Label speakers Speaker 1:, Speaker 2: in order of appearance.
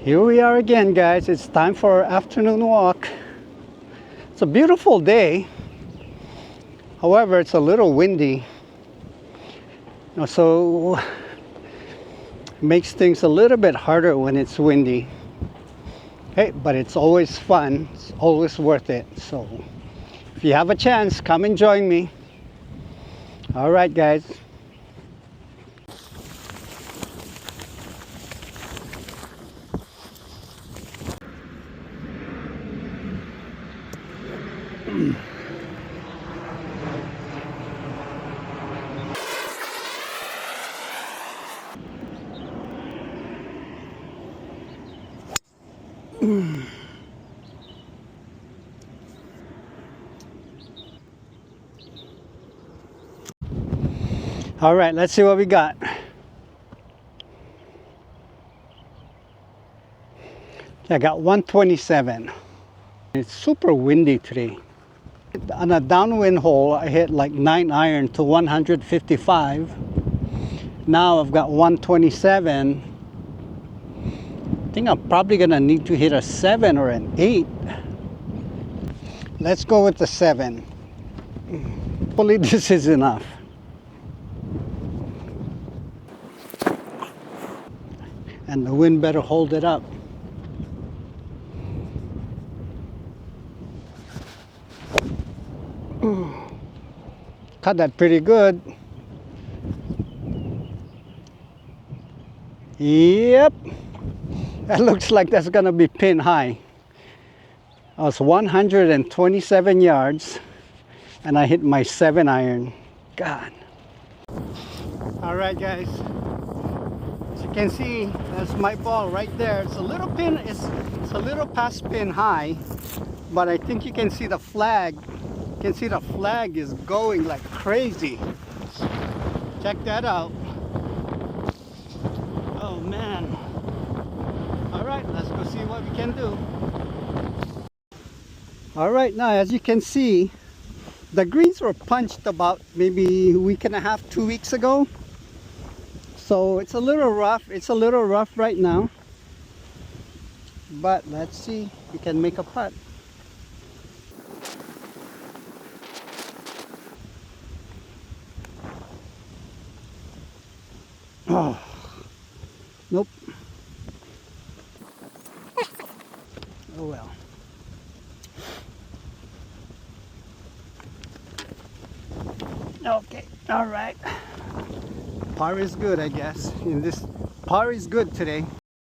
Speaker 1: Here we are again, guys. It's time for our afternoon walk. It's a beautiful day. However, it's a little windy. So it makes things a little bit harder when it's windy. Hey, but it's always fun. It's always worth it. So if you have a chance, come and join me. All right, guys. All right, let's see what we got. I got 127. It's super windy today. On a downwind hole, I hit like 9 iron to 155. Now I've got 127. I think I'm probably gonna need to hit a 7 or an 8. Let's go with the 7. Hopefully this is enough. And the wind better hold it up. Cut that pretty good. Yep. That looks like that's gonna be pin high. I was 127 yards and I hit my 7 iron. God. All right, guys. As you can see, that's my ball right there. It's a little pin, it's a little past pin high, but I think you can see the flag. You can see the flag is going like crazy. Check that out. Oh man. All right, let's go see what we can do. All right, now as you can see, the greens were punched about maybe a week and a half, 2 weeks ago. So it's a little rough. It's a little rough right now. But let's see if we can make a putt. Oh, nope. Oh well. Okay, all right. Par is good, I guess. Par is good today.